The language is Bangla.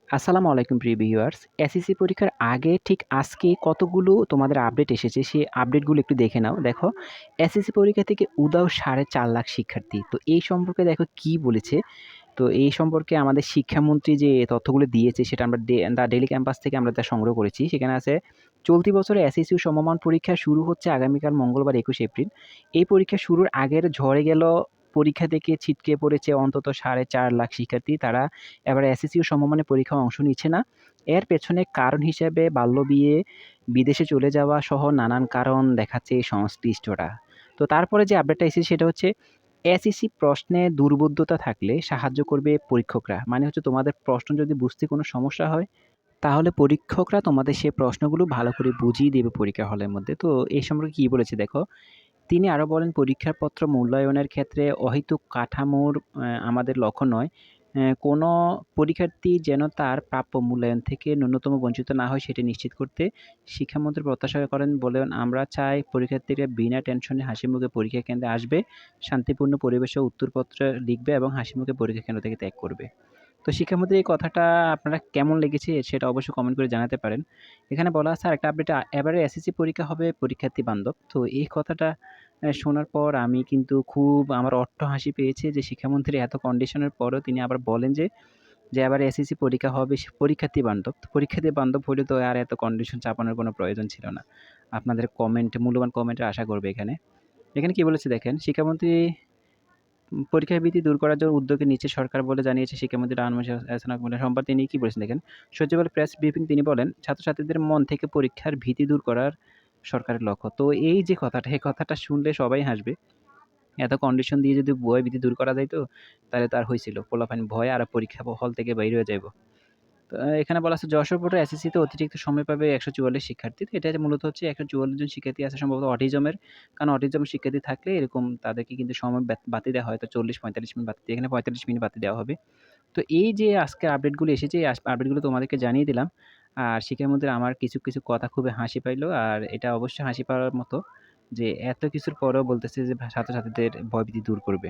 আসসালামু আলাইকুম প্রিয় ভিউয়ার্স। এসএসসি পরীক্ষার আগে ঠিক আজকে কতগুলো তোমাদের আপডেট এসেছে, সেই আপডেটগুলো একটু দেখে নাও। দেখো, এসএসসি পরীক্ষা থেকে উধাও 4.5 লাখ শিক্ষার্থী। তো এই সম্পর্কে দেখো কি বলেছে। তো এই সম্পর্কে আমাদের শিক্ষামন্ত্রী যে তথ্যগুলো দিয়েছে সেটা আমরা দ্য ডেইলি ক্যাম্পাস থেকে আমরা তা সংগ্রহ করেছি। সেখানে আছে চলতি বছরে এসএসসি ও সমমান পরীক্ষা শুরু হচ্ছে আগামীকাল মঙ্গলবার ২১ এপ্রিল। এই পরীক্ষা শুরুর আগের ঝড়ে গেল পরীক্ষা থেকে ছিটকে পড়েছে অন্তত 4.5 লাখ শিক্ষার্থী। তারা এবার এসএসসি ও সমমানের পরীক্ষায় অংশ নিচ্ছে না। এর পেছনে কারণ হিসেবে বাল্যবিয়ে, বিদেশে চলে যাওয়া সহ নানান কারণ দেখাচ্ছে এই সংশ্লিষ্টরা। তো তারপরে যে আপডেটটা এসেছে সেটা হচ্ছে এসইসি প্রশ্নে দুর্বোধ্যতা থাকলে সাহায্য করবে পরীক্ষকরা। মানে হচ্ছে তোমাদের প্রশ্ন যদি বুঝতে কোনো সমস্যা হয়, তাহলে পরীক্ষকরা তোমাদের সেই প্রশ্নগুলো ভালো করে বুঝিয়ে দেবে পরীক্ষা হলের মধ্যে। তো এই সম্পর্কে কি বলেছে দেখো। তিনি আরো বলেন, পরীক্ষাপত্র মূল্যায়নের ক্ষেত্রে অহেতুক কাঠামোর আমাদের লক্ষ্য নয়। কোনো পরীক্ষার্থী যেন তার প্রাপ্য মূল্যায়ন থেকে ন্যূনতম বঞ্চিত না হয় সেটি নিশ্চিত করতে শিক্ষামন্ত্রী প্রত্যাশা করেন। বলেন, আমরা চাই পরীক্ষার্থীরা বিনা টেনশনে হাসিমুখে পরীক্ষা কেন্দ্রে আসবে, শান্তিপূর্ণ পরিবেশে উত্তরপত্র লিখবে এবং হাসিমুখে পরীক্ষা কেন্দ্র থেকে ত্যাগ করবে। তো শিক্ষামন্ত্রীর এই কথাটা আপনারা কেমন লেগেছে সেটা অবশ্যই কমেন্ট করে জানাতে পারেন। এখানে বলা আছে আরেকটা আপডেট, এবারে এসএসসি পরীক্ষা হবে পরীক্ষার্থী বান্ধব। তো এই কথাটা শোনার পর আমি কিন্তু খুব আমার অট্টহাসি পেয়েছে যে শিক্ষামন্ত্রী এত কন্ডিশনের পরেও তিনি আবার বলেন যে এবারে এসএসসি পরীক্ষা হবে পরীক্ষার্থী বান্ধব। তো পরীক্ষার্থী বান্ধব হলে তো আর এত কন্ডিশন চাপানোর কোনো প্রয়োজন ছিল না। আপনাদের মূল্যবান কমেন্টের আশা করবে এখানে। এখানে কি বলেছে দেখেন, শিক্ষামন্ত্রী পরীক্ষার ভীতি দূর করার জন্য উদ্যোগে নিচ্ছে সরকার বলে জানিয়েছে শিক্ষামন্ত্রী আনোয়ার হোসেন সম্পদ। তিনি কি বলেছেন দেখেন, সচিবালয় প্রেস ব্রিফিং তিনি বলেন, ছাত্রছাত্রীদের মন থেকে পরীক্ষার ভীতি দূর করার সরকারের লক্ষ্য। তো এই যে কথাটা, এই কথাটা শুনলে সবাই হাসবে। এত কন্ডিশন দিয়ে যদি ভয় ভীতি দূর করা যাইত, তাহলে তো আর হইছিল। পোলাপাইন ভয় আর পরীক্ষা হল থেকে বাইর হয়ে যাইব। তো এখানে বলা আছে যশোর বোর্ডের এসএসসিতে অতিরিক্ত সময় পাবে ১৪৪ শিক্ষার্থী। তো এটা মূলত হচ্ছে ১৪৪ জন শিক্ষার্থী আছে সম্ভবত অটিজমের। কারণ অটিজম শিক্ষার্থী থাকলে এরকম তাদেরকে কিন্তু সময় বাতি দেওয়া হয়। তো ৪০-৪৫ মিনিট বাতি, এখানে ৪৫ মিনিট বাতি দেওয়া হবে। তো এই যে আজকের আপডেটগুলো এসেছে, এই আপডেটগুলো তোমাদেরকে জানিয়ে দিলাম। আর শিক্ষার মধ্যে আমার কিছু কথা খুবই হাসি পাইলো। আর এটা অবশ্যই হাসি পাওয়ার মতো যে এত কিছুর পরেও বলতেছে যে ছাত্রছাত্রীদের ভয়ভীতি দূর করবে।